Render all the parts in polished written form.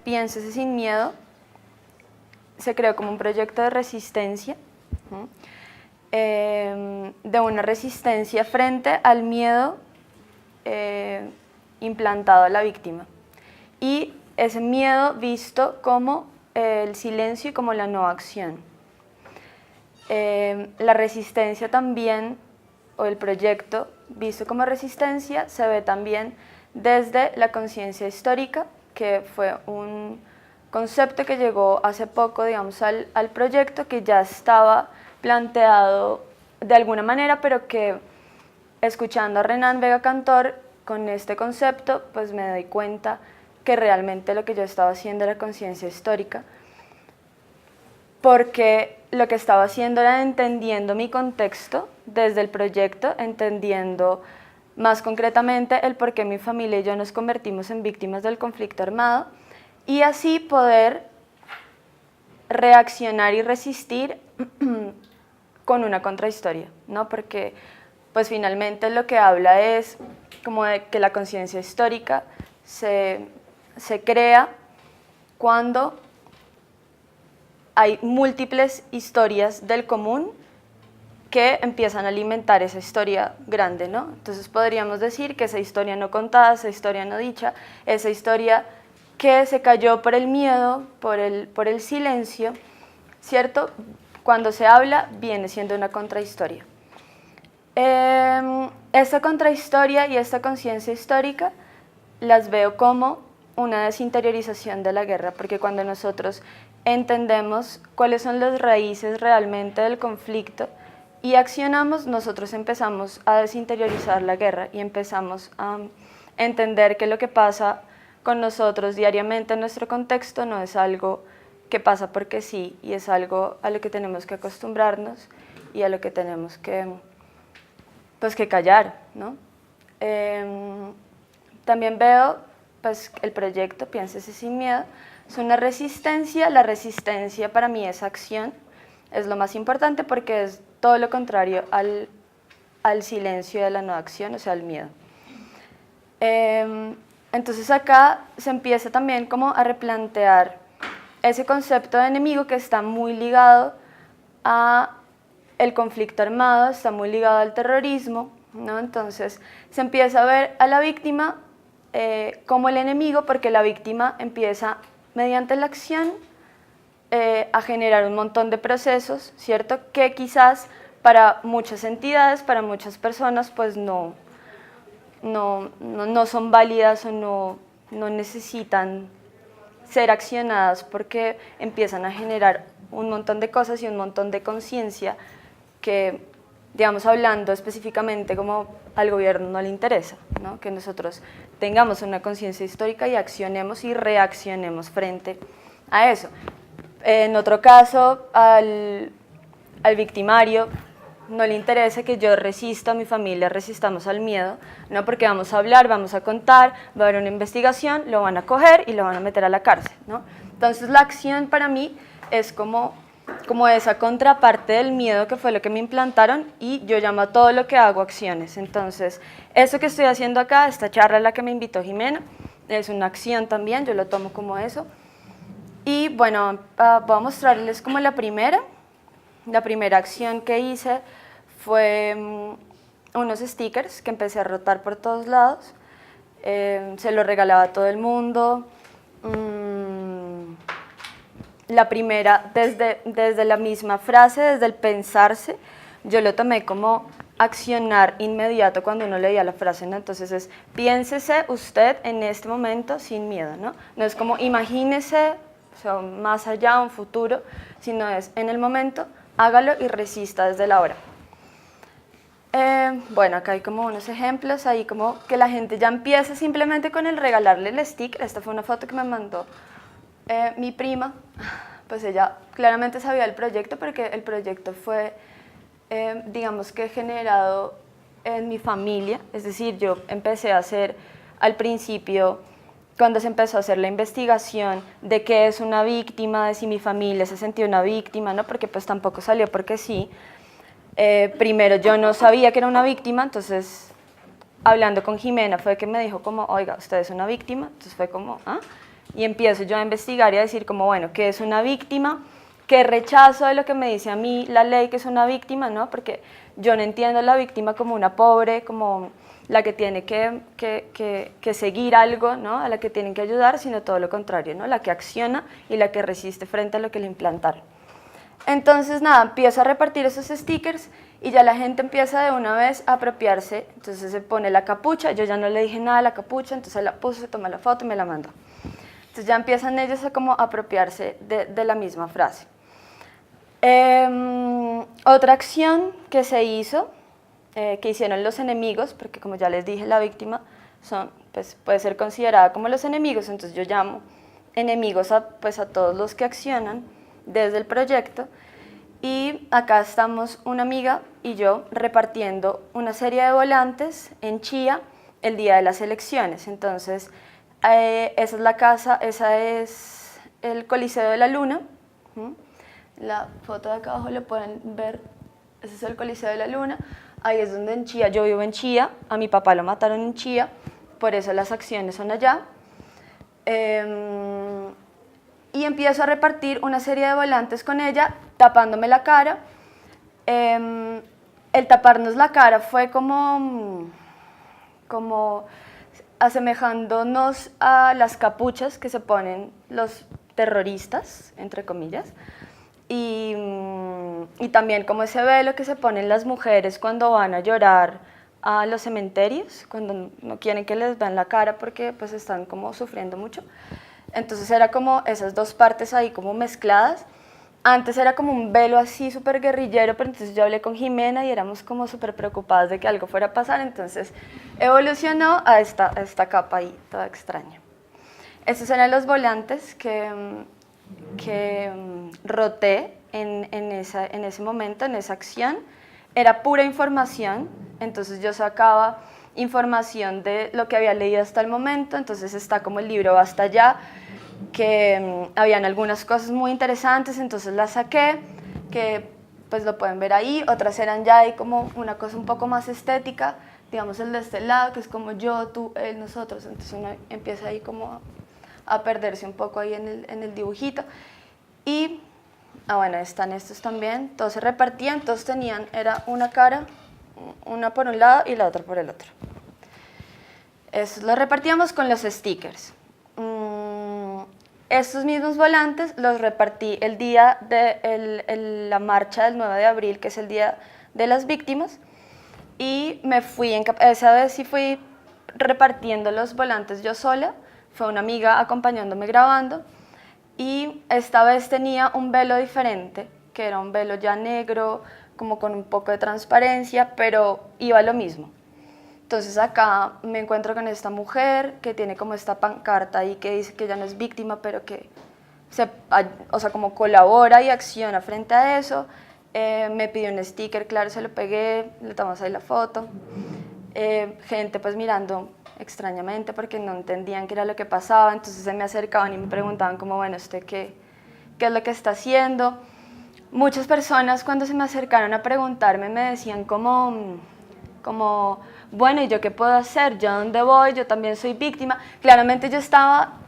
Piénsese sin miedo se creó como un proyecto de resistencia, de una resistencia frente al miedo implantado a la víctima. Y ese miedo visto como el silencio y como la no acción. La resistencia también, o el proyecto visto como resistencia, se ve también desde la conciencia histórica, que fue un concepto que llegó hace poco, digamos, al proyecto, que ya estaba planteado de alguna manera, pero que escuchando a Renan Vega Cantor con este concepto, pues me doy cuenta que realmente lo que yo estaba haciendo era conciencia histórica, porque lo que estaba haciendo era entendiendo mi contexto desde el proyecto, entendiendo más concretamente el por qué mi familia y yo nos convertimos en víctimas del conflicto armado, y así poder reaccionar y resistir con una contrahistoria, ¿no? Porque pues finalmente lo que habla es como de que la conciencia histórica se crea cuando hay múltiples historias del común que empiezan a alimentar esa historia grande, ¿no? Entonces podríamos decir que esa historia no contada, esa historia no dicha, esa historia que se cayó por el miedo, por el silencio, ¿cierto? Cuando se habla viene siendo una contrahistoria. Esta contrahistoria y esta conciencia histórica las veo como una desinteriorización de la guerra, porque cuando nosotros entendemos cuáles son las raíces realmente del conflicto y accionamos, nosotros empezamos a desinteriorizar la guerra y empezamos a entender que lo que pasa con nosotros diariamente en nuestro contexto no es algo que pasa porque sí, y es algo a lo que tenemos que acostumbrarnos y a lo que tenemos que, pues, que callar, ¿no? También veo pues, el proyecto Piénsese sin miedo, es una resistencia. La resistencia para mí es acción, es lo más importante porque es todo lo contrario al silencio y a la no acción, o sea, al miedo. Entonces acá se empieza también como a replantear ese concepto de enemigo que está muy ligado a el conflicto armado, está muy ligado al terrorismo, ¿no? Entonces se empieza a ver a la víctima como el enemigo, porque la víctima empieza mediante la acción a generar un montón de procesos, ¿cierto? Que quizás para muchas entidades, para muchas personas, pues no son válidas o no necesitan ser accionadas porque empiezan a generar un montón de cosas y un montón de conciencia que, digamos, hablando específicamente como al gobierno no le interesa, ¿no? Que nosotros tengamos una conciencia histórica y accionemos y reaccionemos frente a eso. En otro caso, al victimario no le interesa que yo resista, a mi familia resistamos al miedo, ¿no? Porque vamos a hablar, vamos a contar, va a haber una investigación, lo van a coger y lo van a meter a la cárcel, ¿no? Entonces la acción para mí es como esa contraparte del miedo, que fue lo que me implantaron, y yo llamo a todo lo que hago acciones. Entonces eso que estoy haciendo acá, esta charla a la que me invitó Jimena, es una acción también, yo lo tomo como eso. Y bueno, voy a mostrarles como la primera acción que hice fue unos stickers que empecé a rotar por todos lados, se los regalaba a todo el mundo. La primera, desde la misma frase, desde el pensarse, yo lo tomé como accionar inmediato cuando uno leía la frase, ¿no? Entonces es, piénsese usted en este momento sin miedo, ¿no? No es como imagínese, o sea, más allá, un futuro, sino es en el momento, hágalo y resista desde la hora. Bueno, acá hay como unos ejemplos, ahí como que la gente ya empieza simplemente con el regalarle el sticker. Esta fue una foto que me mandó mi prima, pues ella claramente sabía el proyecto porque el proyecto fue, digamos que generado en mi familia, es decir, yo empecé a hacer al principio, cuando se empezó a hacer la investigación de qué es una víctima, de si mi familia se sentía una víctima, ¿no? Porque pues tampoco salió porque sí. Primero yo no sabía que era una víctima, entonces hablando con Jimena fue que me dijo como, oiga, usted es una víctima, entonces fue como, ¿ah? y empiezo yo a investigar y a decir como, bueno, ¿qué es una víctima? ¿Qué rechazo de lo que me dice a mí la ley que es una víctima? ¿No? Porque yo no entiendo a la víctima como una pobre, como la que tiene que seguir algo, ¿no? A la que tienen que ayudar, sino todo lo contrario, ¿no? La que acciona y la que resiste frente a lo que le implantaron. Entonces, nada, empiezo a repartir esos stickers y ya la gente empieza de una vez a apropiarse, entonces se pone la capucha, yo ya no le dije nada a la capucha, entonces la puso, se toma la foto y me la mandó. Entonces ya empiezan ellos a como apropiarse de la misma frase. Otra acción que se hizo, que hicieron los enemigos, porque como ya les dije, la víctima pues, puede ser considerada como los enemigos, entonces yo llamo enemigos pues, a todos los que accionan desde el proyecto, y acá estamos una amiga y yo repartiendo una serie de volantes en Chía el día de las elecciones. Entonces esa es la casa, esa es el Coliseo de la Luna. La foto de acá abajo lo pueden ver, ese es el Coliseo de la Luna. Ahí es donde en Chía, yo vivo en Chía, a mi papá lo mataron en Chía, por eso las acciones son allá. Y empiezo a repartir una serie de volantes con ella, tapándome la cara. El taparnos la cara fue como asemejándonos a las capuchas que se ponen los terroristas, entre comillas, y también como ese velo que se ponen las mujeres cuando van a llorar a los cementerios, cuando no quieren que les vean la cara porque pues están como sufriendo mucho. Entonces era como esas dos partes ahí como mezcladas. Antes era como un velo así súper guerrillero, pero entonces yo hablé con Jimena y éramos como súper preocupadas de que algo fuera a pasar, entonces evolucionó a esta capa ahí, toda extraña. Estos eran los volantes que roté en ese momento, en esa acción. Era pura información, entonces yo sacaba información de lo que había leído hasta el momento, entonces está como el libro Basta Ya, que habían algunas cosas muy interesantes, entonces las saqué, que pues lo pueden ver ahí. Otras eran ya ahí como una cosa un poco más estética, digamos el de este lado, que es como yo, tú, él, nosotros, entonces uno empieza ahí como a perderse un poco ahí en el dibujito. Y, bueno, están estos también, todos se repartían, todos tenían, era una cara, una por un lado y la otra por el otro. Eso lo repartíamos con los stickers. Estos mismos volantes los repartí el día de la marcha del 9 de abril, que es el Día de las Víctimas, y me fui, esa vez sí fui repartiendo los volantes yo sola, fue una amiga acompañándome grabando, y esta vez tenía un velo diferente, que era un velo ya negro, como con un poco de transparencia, pero iba lo mismo. Entonces acá me encuentro con esta mujer que tiene como esta pancarta ahí que dice que ella no es víctima, pero que como colabora y acciona frente a eso. Me pidió un sticker, claro, se lo pegué, le tomamos ahí la foto. Gente pues mirando extrañamente porque no entendían qué era lo que pasaba, entonces se me acercaban y me preguntaban como, bueno, ¿usted qué es lo que está haciendo? Muchas personas cuando se me acercaron a preguntarme me decían como bueno, ¿y yo qué puedo hacer? ¿Yo a dónde voy? Yo también soy víctima. Claramente yo estaba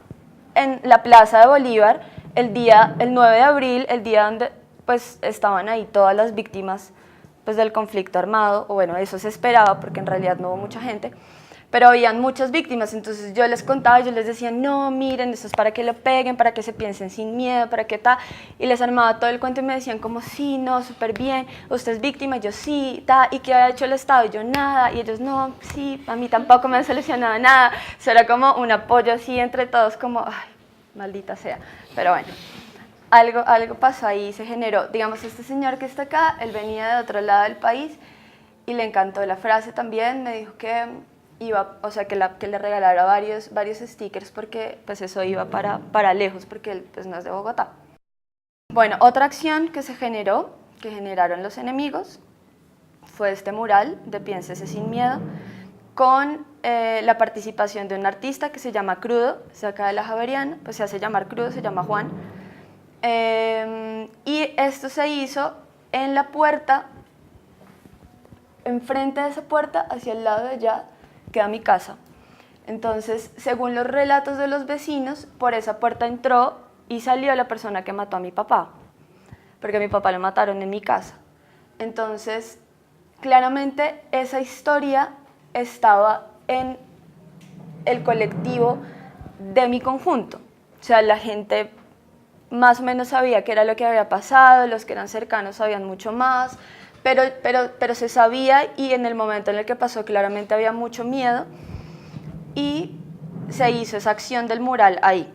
en la Plaza de Bolívar el 9 de abril, el día donde pues estaban ahí todas las víctimas pues, del conflicto armado, o bueno, eso se esperaba porque en realidad no hubo mucha gente, pero habían muchas víctimas, entonces yo les contaba, yo les decía, no, miren, esto es para que lo peguen, para que se piensen sin miedo, para que tal, y les armaba todo el cuento y me decían como, sí, no, súper bien, usted es víctima, y yo sí, ta, ¿y qué había hecho el Estado? Y yo nada, y ellos no, sí, a mí tampoco me han solucionado nada, eso era como un apoyo así entre todos, como, ay, maldita sea, pero bueno. Algo pasó ahí, se generó, digamos, este señor que está acá, él venía de otro lado del país y le encantó la frase también, me dijo que iba, o sea, que le regalara varios stickers porque pues eso iba para lejos, porque él pues no es de Bogotá. Bueno, otra acción que se generó, que generaron los enemigos, fue este mural de Piénsese sin miedo, con la participación de un artista que se llama Crudo, es acá de la Javeriana, pues se hace llamar Crudo, se llama Juan. Y esto se hizo en la puerta, enfrente de esa puerta, hacia el lado de allá, queda mi casa. Entonces, según los relatos de los vecinos, por esa puerta entró y salió la persona que mató a mi papá, porque a mi papá lo mataron en mi casa. Entonces, claramente esa historia estaba en el colectivo de mi conjunto. O sea, la gente más o menos sabía qué era lo que había pasado, los que eran cercanos sabían mucho más, pero se sabía, y en el momento en el que pasó claramente había mucho miedo y se hizo esa acción del mural ahí.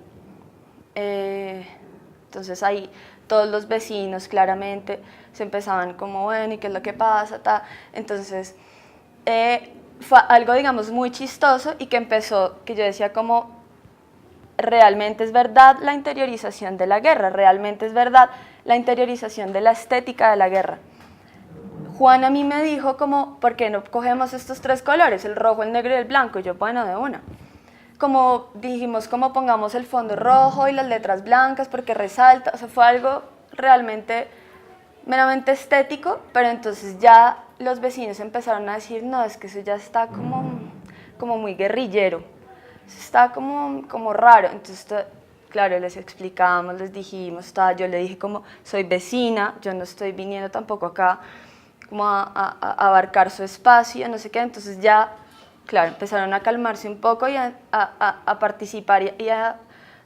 Entonces ahí todos los vecinos claramente se empezaban como, bueno, ¿y qué es lo que pasa? Entonces fue algo, digamos, muy chistoso, y que empezó, que yo decía como, realmente es verdad la interiorización de la guerra, realmente es verdad la interiorización de la estética de la guerra. Juan a mí me dijo como, ¿por qué no cogemos estos 3 colores, el rojo, el negro y el blanco? Y yo, bueno, de una. Como dijimos, como pongamos el fondo rojo y las letras blancas porque resalta, o sea, fue algo realmente meramente estético, pero entonces ya los vecinos empezaron a decir, no, es que eso ya está como muy guerrillero, está como raro. Entonces, claro, les explicamos, les dijimos, yo le dije como, soy vecina, yo no estoy viniendo tampoco acá como a abarcar su espacio, no sé qué. Entonces ya, claro, empezaron a calmarse un poco y a participar y a,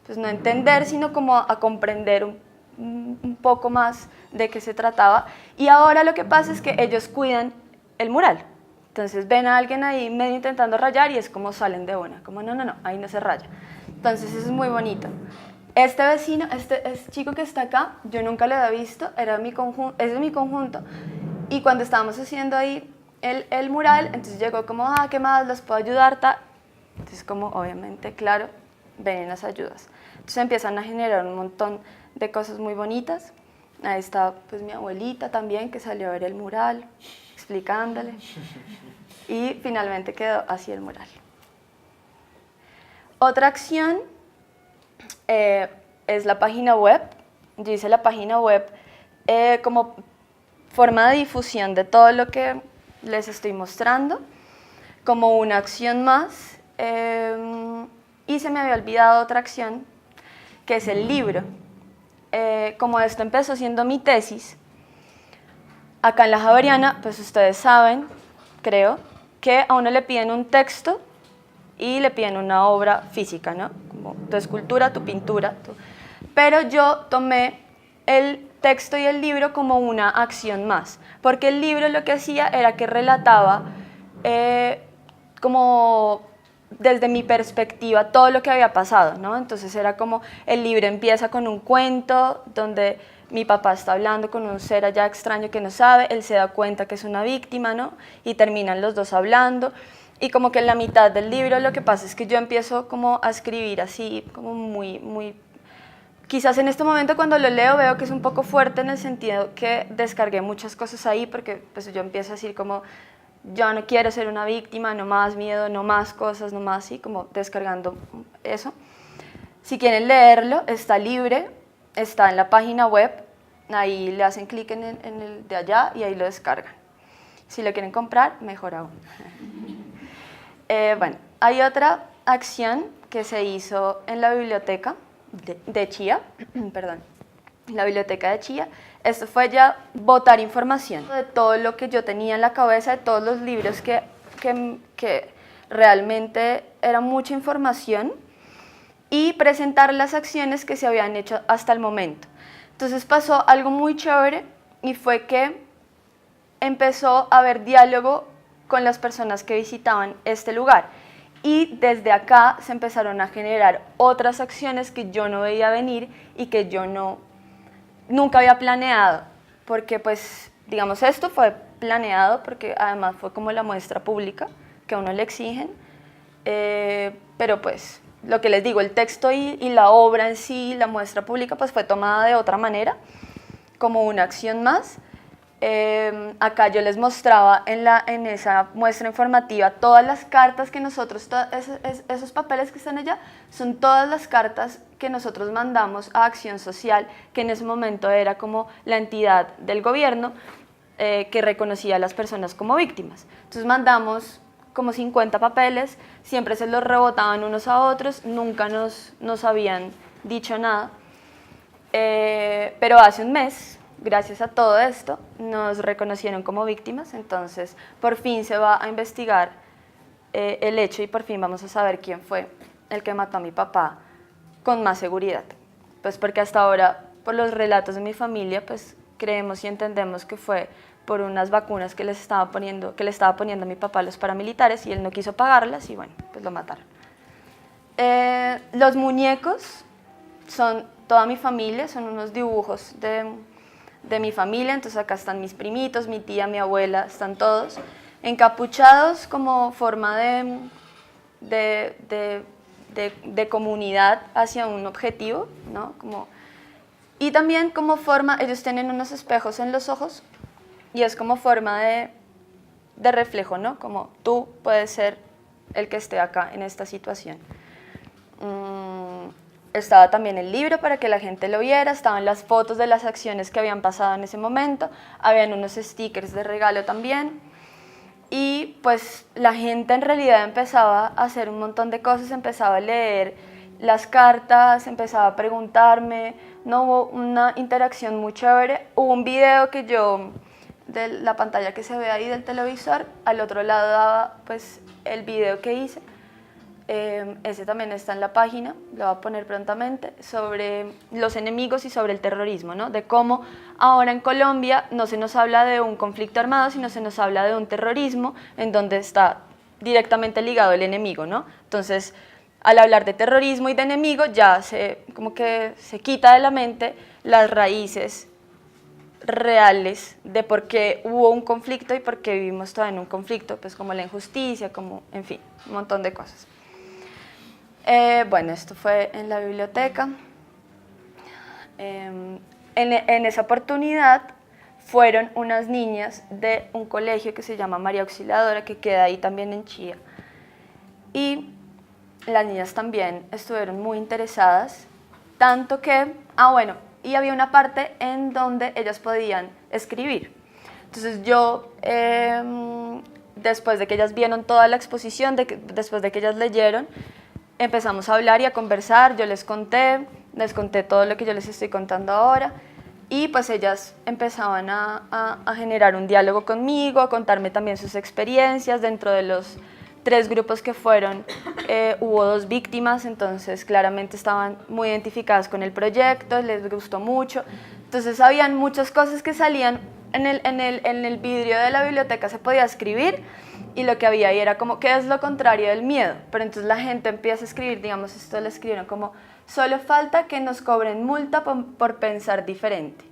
pues no entender, sino como a comprender un poco más de qué se trataba. Y ahora lo que pasa es que ellos cuidan el mural. Entonces ven a alguien ahí medio intentando rayar y es como salen de una, como no, ahí no se raya. Entonces eso es muy bonito. Este vecino, este chico que está acá, yo nunca lo había visto, es de mi conjunto, y cuando estábamos haciendo ahí el mural, entonces llegó como, ¿qué más? ¿Los puedo ayudar? Entonces como, obviamente, claro, ven las ayudas. Entonces empiezan a generar un montón de cosas muy bonitas. Ahí está pues mi abuelita también, que salió a ver el mural, explicándole, y finalmente quedó así el mural. Otra acción es la página web. Yo hice la página web como forma de difusión de todo lo que les estoy mostrando, como una acción más, y se me había olvidado otra acción, que es el libro. Como esto empezó siendo mi tesis, acá en la Javeriana, pues ustedes saben, creo, que a uno le piden un texto y le piden una obra física, ¿no? Como tu escultura, tu pintura. Pero yo tomé el texto y el libro como una acción más, porque el libro lo que hacía era que relataba como desde mi perspectiva todo lo que había pasado, ¿no? Entonces era como, el libro empieza con un cuento donde mi papá está hablando con un ser allá extraño que no sabe, él se da cuenta que es una víctima, ¿no? Y terminan los dos hablando, y como que en la mitad del libro lo que pasa es que yo empiezo como a escribir así, como muy... Quizás en este momento cuando lo leo veo que es un poco fuerte, en el sentido que descargué muchas cosas ahí, porque pues yo empiezo a decir como, yo no quiero ser una víctima, no más miedo, no más cosas, no más, así como descargando eso. Si quieren leerlo, está libre, está en la página web, ahí le hacen clic en el de allá y ahí lo descargan. Si lo quieren comprar, mejor aún. Bueno, hay otra acción que se hizo en la biblioteca de Chía, perdón, la biblioteca de Chía. Esto fue ya botar información de todo lo que yo tenía en la cabeza, de todos los libros que realmente era mucha información, y presentar las acciones que se habían hecho hasta el momento. Entonces pasó algo muy chévere, y fue que empezó a haber diálogo con las personas que visitaban este lugar, y desde acá se empezaron a generar otras acciones que yo no veía venir y que yo nunca había planeado, porque pues digamos esto fue planeado porque además fue como la muestra pública que a uno le exigen, pero pues lo que les digo, el texto y la obra en sí, la muestra pública, pues fue tomada de otra manera, como una acción más. Acá yo les mostraba en esa muestra informativa todas las cartas que nosotros, esos papeles que están allá, son todas las cartas que nosotros mandamos a Acción Social, que en ese momento era como la entidad del gobierno que reconocía a las personas como víctimas. Entonces mandamos como 50 papeles, siempre se los rebotaban unos a otros, nunca nos habían dicho nada. Pero hace un mes, gracias a todo esto, nos reconocieron como víctimas, entonces por fin se va a investigar el hecho y por fin vamos a saber quién fue el que mató a mi papá con más seguridad. Pues porque hasta ahora, por los relatos de mi familia, pues creemos y entendemos que fue por unas vacunas que le estaba poniendo a mi papá a los paramilitares y él no quiso pagarlas y bueno, pues lo mataron. Los muñecos son toda mi familia, son unos dibujos de mi familia, entonces acá están mis primitos, mi tía, mi abuela, están todos encapuchados como forma de comunidad hacia un objetivo, ¿no? Y también como forma, ellos tienen unos espejos en los ojos y es como forma de reflejo, ¿no? Como tú puedes ser el que esté acá en esta situación. Estaba también el libro para que la gente lo viera, estaban las fotos de las acciones que habían pasado en ese momento, habían unos stickers de regalo también. Y pues la gente en realidad empezaba a hacer un montón de cosas, empezaba a leer las cartas, empezaba a preguntarme, no hubo una interacción muy chévere. Hubo un video que yo, de la pantalla que se ve ahí del televisor, al otro lado daba pues el video que hice. Ese también está en la página, lo voy a poner prontamente, sobre los enemigos y sobre el terrorismo, ¿no? De cómo ahora en Colombia no se nos habla de un conflicto armado, sino se nos habla de un terrorismo en donde está directamente ligado el enemigo, ¿no? Entonces, al hablar de terrorismo y de enemigo, ya como que se quita de la mente las raíces reales de por qué hubo un conflicto y por qué vivimos todavía en un conflicto, pues como la injusticia, como, en fin, un montón de cosas. Bueno, esto fue en la biblioteca. En esa oportunidad fueron unas niñas de un colegio que se llama María Auxiliadora, que queda ahí también en Chía. Y las niñas también estuvieron muy interesadas, tanto que, bueno, y había una parte en donde ellas podían escribir. Entonces yo, después de que ellas vieron toda la exposición, después de que ellas leyeron, empezamos a hablar y a conversar, yo les conté todo lo que yo les estoy contando ahora y pues ellas empezaban a generar un diálogo conmigo, a contarme también sus experiencias. Dentro de los 3 grupos que fueron, hubo 2 víctimas, entonces claramente estaban muy identificadas con el proyecto, les gustó mucho. Entonces habían muchas cosas que salían en el vidrio de la biblioteca, se podía escribir. Y lo que había ahí era como, ¿qué es lo contrario del miedo? Pero entonces la gente empieza a escribir, digamos, esto lo escribieron como, solo falta que nos cobren multa por pensar diferente.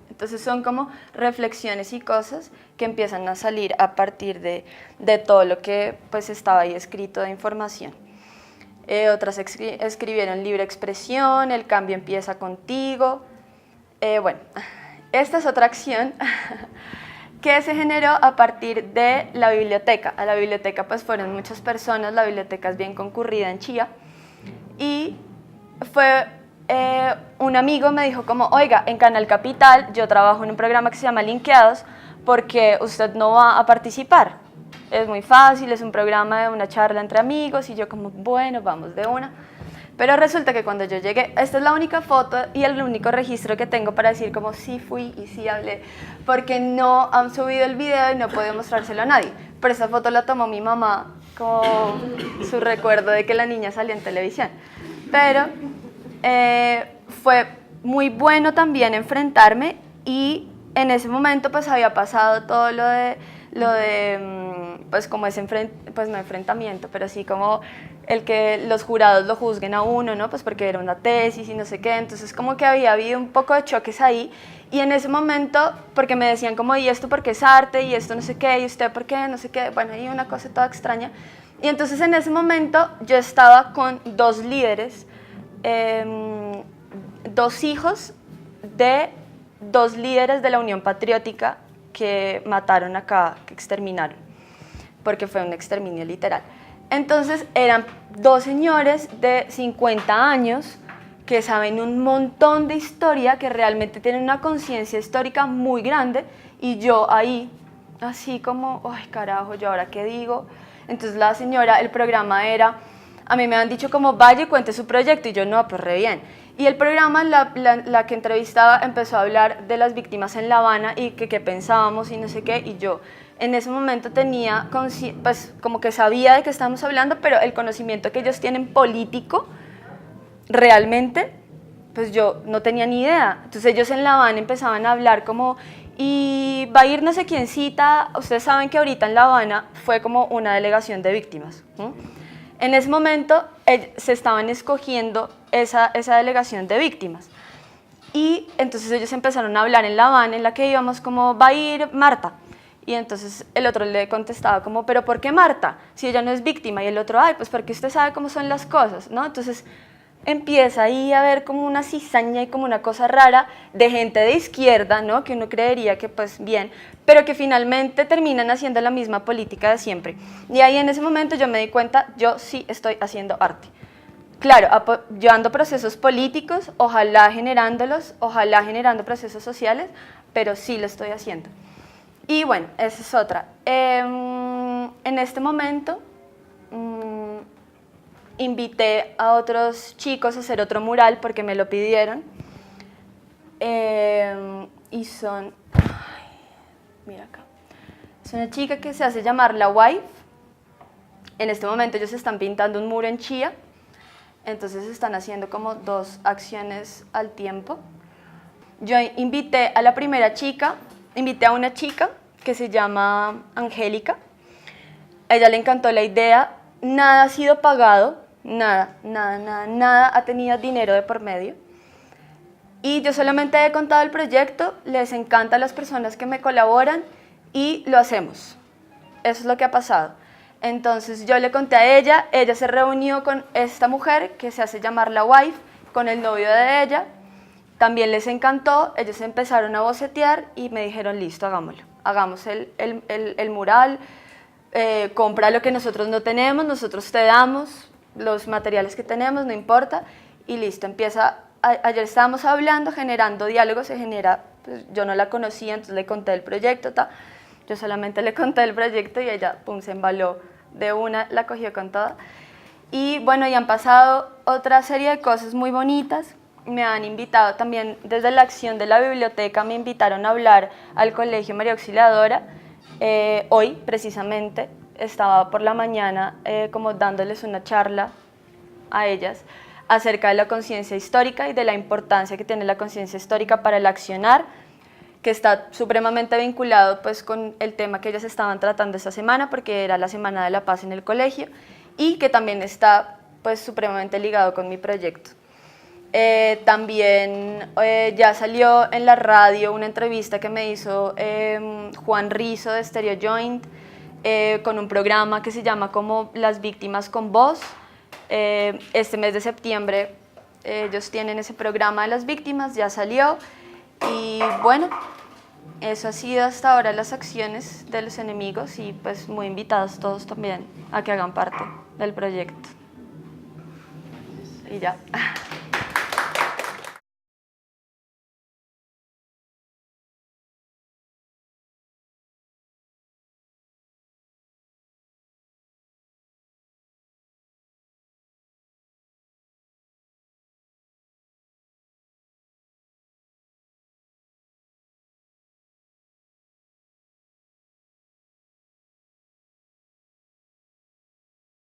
Entonces son como reflexiones y cosas que empiezan a salir a partir de todo lo que pues estaba ahí escrito de información. Otras escribieron libre expresión, el cambio empieza contigo. Bueno, esta es otra acción que se generó a partir de la biblioteca. A la biblioteca pues fueron muchas personas, la biblioteca es bien concurrida en Chía, y fue un amigo me dijo como, oiga, en Canal Capital yo trabajo en un programa que se llama Linkeados, porque usted no va a participar, es muy fácil, es un programa de una charla entre amigos, y yo como, bueno, vamos de una. Pero resulta que cuando yo llegué, esta es la única foto y el único registro que tengo para decir como sí fui y sí hablé, porque no han subido el video y no puedo mostrárselo a nadie. Pero esa foto la tomó mi mamá como su recuerdo de que la niña salió en televisión. Pero fue muy bueno también enfrentarme, y en ese momento pues había pasado todo lo de pues como ese pues no enfrentamiento, pero sí como el que los jurados lo juzguen a uno, ¿no? Pues porque era una tesis y no sé qué, entonces como que había habido un poco de choques ahí, y en ese momento, porque me decían como, y esto porque es arte, y esto no sé qué, y usted por qué, no sé qué, bueno, y una cosa toda extraña, y entonces en ese momento yo estaba con 2 líderes, 2 hijos de 2 líderes de la Unión Patriótica que mataron acá, que exterminaron, porque fue un exterminio literal. Entonces eran 2 señores de 50 años que saben un montón de historia, que realmente tienen una conciencia histórica muy grande, y yo ahí, así como, ay carajo, ¿yo ahora qué digo? Entonces la señora, el programa era, a mí me han dicho como vaya y cuente su proyecto y yo no, pues re bien. Y el programa, la que entrevistaba empezó a hablar de las víctimas en La Habana y que qué pensábamos y no sé qué, y yo en ese momento tenía, pues como que sabía de qué estábamos hablando, pero el conocimiento que ellos tienen político, realmente, pues yo no tenía ni idea. Entonces ellos en La Habana empezaban a hablar como, y va a ir no sé quién cita, ustedes saben que ahorita en La Habana fue como una delegación de víctimas. En ese momento se estaban escogiendo esa delegación de víctimas. Y entonces ellos empezaron a hablar en La Habana, en la que íbamos como, va a ir Marta. Y entonces el otro le contestaba como, ¿pero por qué Marta? Si ella no es víctima. Y el otro, ay, pues porque usted sabe cómo son las cosas, ¿no? Entonces empieza ahí a haber como una cizaña y como una cosa rara de gente de izquierda, ¿no? Que uno creería que pues bien, pero que finalmente terminan haciendo la misma política de siempre. Y ahí en ese momento yo me di cuenta, yo sí estoy haciendo arte. Claro, llevando procesos políticos, ojalá generando procesos sociales, pero sí lo estoy haciendo. Y bueno, esa es otra. En este momento invité a otros chicos a hacer otro mural porque me lo pidieron. Y son, mira acá, es una chica que se hace llamar La Wife. En este momento ellos están pintando un muro en Chía, entonces están haciendo como 2 acciones al tiempo. Yo invité a una chica que se llama Angélica. A ella le encantó la idea, nada ha sido pagado, nada ha tenido dinero de por medio. Y yo solamente he contado el proyecto, les encanta a las personas que me colaboran y lo hacemos. Eso es lo que ha pasado. Entonces yo le conté a ella se reunió con esta mujer que se hace llamar La Wife, con el novio de ella, también les encantó, ellos empezaron a bocetear y me dijeron listo, hagámoslo, hagamos el mural, compra lo que nosotros no tenemos, nosotros te damos los materiales que tenemos, no importa, y listo, empieza. Ayer estábamos hablando, generando diálogo, pues, yo no la conocía, entonces le conté el proyecto, yo solamente le conté el proyecto y ella pum, se embaló de una, la cogió con toda. Y bueno, y han pasado otra serie de cosas muy bonitas, me han invitado también desde la acción de la biblioteca, me invitaron a hablar al Colegio María Auxiliadora, hoy precisamente estaba por la mañana como dándoles una charla a ellas acerca de la conciencia histórica y de la importancia que tiene la conciencia histórica para el accionar, que está supremamente vinculado pues, con el tema que ellas estaban tratando esta semana, porque era la Semana de la Paz en el colegio, y que también está pues, supremamente ligado con mi proyecto. También ya salió en la radio una entrevista que me hizo Juan Rizo de Stereo Joint, con un programa que se llama como Las Víctimas con Voz. Este mes de septiembre ellos tienen ese programa de las víctimas, ya salió y bueno, eso ha sido hasta ahora las acciones de los enemigos y pues muy invitados todos también a que hagan parte del proyecto. Y ya.